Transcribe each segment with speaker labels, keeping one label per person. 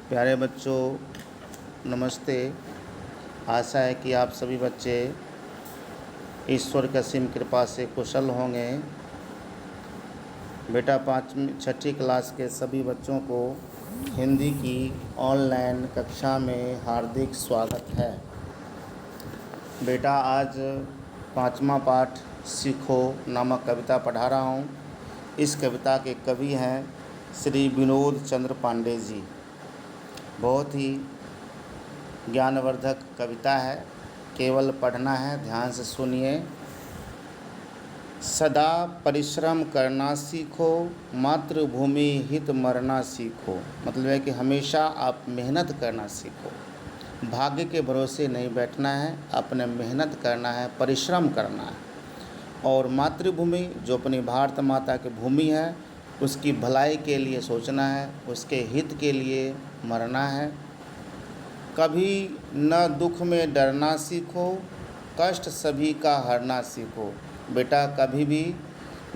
Speaker 1: प्यारे बच्चों, नमस्ते। आशा है कि आप सभी बच्चे ईश्वर की असीम कृपा से कुशल होंगे। बेटा, 5वीं 6ठी क्लास के सभी बच्चों को हिंदी की ऑनलाइन कक्षा में हार्दिक स्वागत है। बेटा, आज 5वां पाठ सीखो नामक कविता पढ़ा रहा हूँ। इस कविता के कवि हैं श्री विनोद चंद्र पांडे जी। बहुत ही ज्ञानवर्धक कविता है, केवल पढ़ना है, ध्यान से सुनिए। सदा परिश्रम करना सीखो, मातृभूमि हित मरना सीखो। मतलब है कि हमेशा आप मेहनत करना सीखो, भाग्य के भरोसे नहीं बैठना है, अपने मेहनत करना है, परिश्रम करना है। और मातृभूमि जो अपनी भारत माता की भूमि है, उसकी भलाई के लिए सोचना है, उसके हित के लिए मरना है। कभी न दुख में डरना सीखो, कष्ट सभी का हरना सीखो। बेटा, कभी भी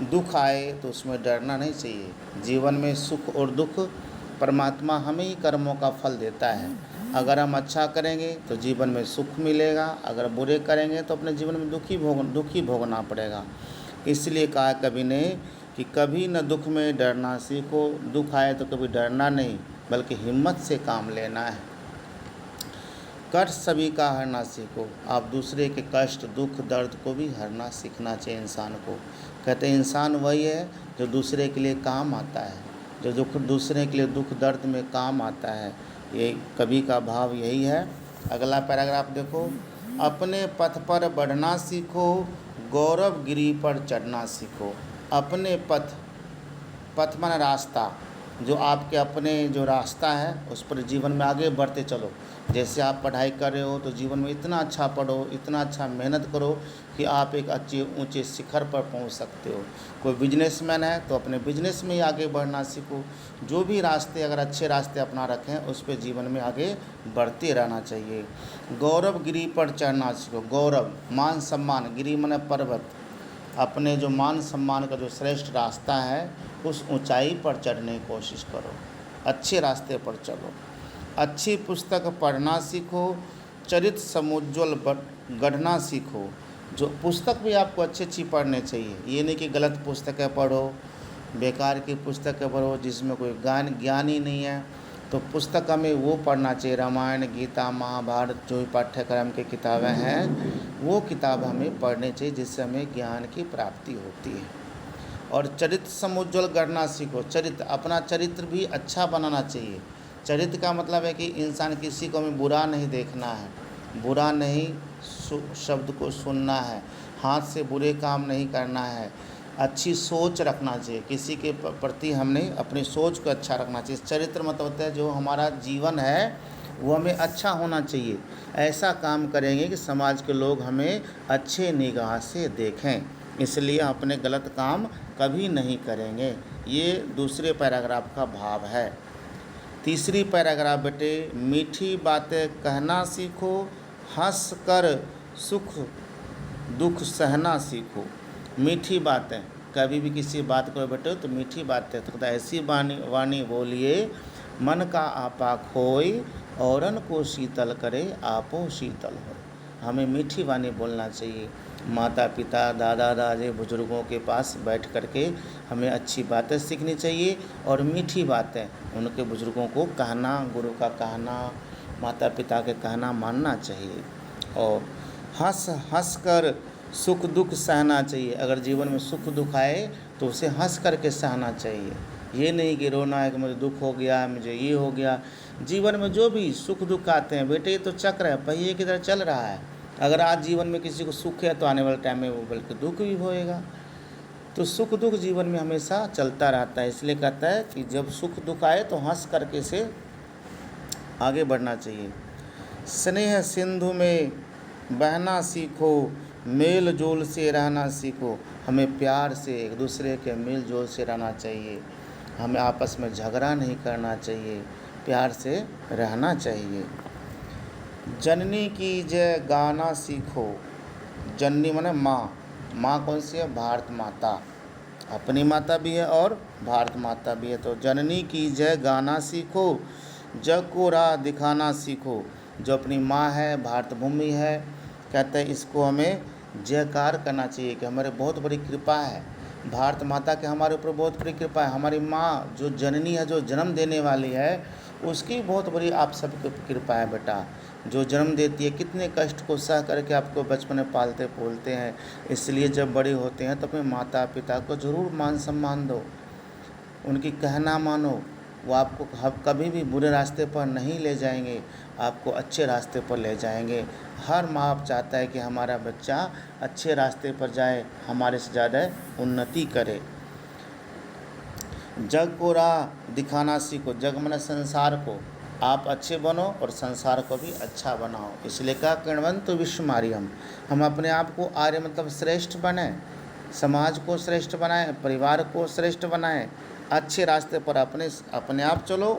Speaker 1: दुख आए तो उसमें डरना नहीं चाहिए। जीवन में सुख और दुख परमात्मा हमें ही कर्मों का फल देता है। अगर हम अच्छा करेंगे तो जीवन में सुख मिलेगा, अगर बुरे करेंगे तो अपने जीवन में दुखी भोगना पड़ेगा। इसलिए कहा कवि ने कि कभी न दुख में डरना सीखो। दुख आए तो कभी डरना नहीं, बल्कि हिम्मत से काम लेना है। कष्ट सभी का हरना सीखो। आप दूसरे के कष्ट, दुख, दर्द को भी हरना सीखना चाहिए इंसान को। कहते हैं इंसान वही है जो दूसरे के लिए काम आता है, जो दूसरे के लिए दुख दर्द में काम आता है। ये कवि का भाव यही है। अगला पैराग्राफ देखो। अपने पथ पर बढ़ना सीखो, गौरव गिरी पर चढ़ना सीखो। अपने पथ माने रास्ता, जो आपके अपने जो रास्ता है उस पर जीवन में आगे बढ़ते चलो। जैसे आप पढ़ाई कर रहे हो तो जीवन में इतना अच्छा पढ़ो, इतना अच्छा मेहनत करो कि आप एक अच्छे ऊंचे शिखर पर पहुंच सकते हो। कोई बिजनेसमैन है तो अपने बिजनेस में ही आगे बढ़ना सीखो। जो भी रास्ते, अगर अच्छे रास्ते अपना रखें, उस पर जीवन में आगे बढ़ते रहना चाहिए। गौरव गिरी पर चढ़ना सीखो। गौरव मान सम्मान, गिरी माने पर्वत। अपने जो मान सम्मान का जो श्रेष्ठ रास्ता है, उस ऊंचाई पर चढ़ने की कोशिश करो, अच्छे रास्ते पर चलो। अच्छी पुस्तक पढ़ना सीखो, चरित्र समुज्ज्वल गढ़ना सीखो। जो पुस्तक भी आपको अच्छी अच्छी पढ़नी चाहिए। ये नहीं कि गलत पुस्तकें पढ़ो, बेकार की पुस्तकें पढ़ो जिसमें कोई ज्ञान ही नहीं है। तो पुस्तक हमें वो पढ़ना चाहिए, रामायण, गीता, महाभारत, जो भी पाठ्यक्रम की किताबें हैं, वो किताब हमें पढ़नी चाहिए जिससे हमें ज्ञान की प्राप्ति होती है। और चरित्र समुज्ज्वल गढ़ना सीखो। चरित्र, अपना चरित्र भी अच्छा बनाना चाहिए। चरित्र का मतलब है कि इंसान किसी को हमें बुरा नहीं देखना है, बुरा नहीं शब्द को सुनना है, हाथ से बुरे काम नहीं करना है, अच्छी सोच रखना चाहिए। किसी के प्रति हमने अपनी सोच को अच्छा रखना चाहिए। चरित्र मतलब होता है जो हमारा जीवन है वो हमें अच्छा होना चाहिए। ऐसा काम करेंगे कि समाज के लोग हमें अच्छे निगाह से देखें। इसलिए अपने गलत काम कभी नहीं करेंगे। ये दूसरे पैराग्राफ का भाव है। तीसरी पैराग्राफ बेटे, मीठी बातें कहना सीखो, हंस कर सुख दुख सहना सीखो। मीठी बातें, कभी भी किसी बात को बेटे तो मीठी बातें, तो ऐसी वाणी बोलिए मन का आपा खोई, औरन को शीतल करे आपो शीतल हो। हमें मीठी वाणी बोलना चाहिए। माता पिता, दादा दादी, बुजुर्गों के पास बैठ करके हमें अच्छी बातें सीखनी चाहिए और मीठी बातें उनके बुजुर्गों को कहना, गुरु का कहना, माता पिता के कहना मानना चाहिए। और हंस कर सुख दुख सहना चाहिए। अगर जीवन में सुख दुख आए तो उसे हंस करके सहना चाहिए। ये नहीं कि रोना है कि मुझे दुख हो गया, मुझे ये हो गया। जीवन में जो भी सुख दुख आते हैं बेटे, ये तो चक्र है, पहिए की तरह चल रहा है। अगर आज जीवन में किसी को सुख है तो आने वाले टाइम में वो बल्कि दुख भी होएगा। तो सुख दुख जीवन में हमेशा चलता रहता है। इसलिए कहता है कि जब सुख दुख आए तो हंस करके से आगे बढ़ना चाहिए। स्नेह सिंधु में बहना सीखो, मेल जोल से रहना सीखो। हमें प्यार से एक दूसरे के मेल जोल से रहना चाहिए। हमें आपस में झगड़ा नहीं करना चाहिए, प्यार से रहना चाहिए। जननी की जय गाना सीखो। जननी माने माँ। माँ कौन सी है? भारत माता। अपनी माता भी है और भारत माता भी है। तो जननी की जय गाना सीखो, जग को राह दिखाना सीखो। जो अपनी माँ है, भारत भूमि है, कहते हैं इसको हमें जयकार करना चाहिए कि हमारे बहुत बड़ी कृपा है, भारत माता के हमारे ऊपर बहुत बड़ी कृपा है। हमारी माँ जो जननी है, जो जन्म देने वाली है, उसकी बहुत बड़ी आप सबके ऊपर कृपा है बेटा। जो जन्म देती है, कितने कष्ट को सह करके आपको बचपन में पालते पोलते हैं। इसलिए जब बड़े होते हैं तो अपने माता पिता को ज़रूर मान सम्मान दो, उनकी कहना मानो। वो आपको कभी भी बुरे रास्ते पर नहीं ले जाएंगे, आपको अच्छे रास्ते पर ले जाएंगे। हर माँ बाप चाहता है कि हमारा बच्चा अच्छे रास्ते पर जाए, हमारे से ज़्यादा उन्नति करे। जग को राह दिखाना सीखो। जग माने संसार को, आप अच्छे बनो और संसार को भी अच्छा बनाओ। इसलिए कहा किण्वन्तु विश्वमार्यम, हम अपने आप को आर्य मतलब श्रेष्ठ बने, समाज को श्रेष्ठ बनाएं, परिवार को श्रेष्ठ बनाएं, अच्छे रास्ते पर अपने आप चलो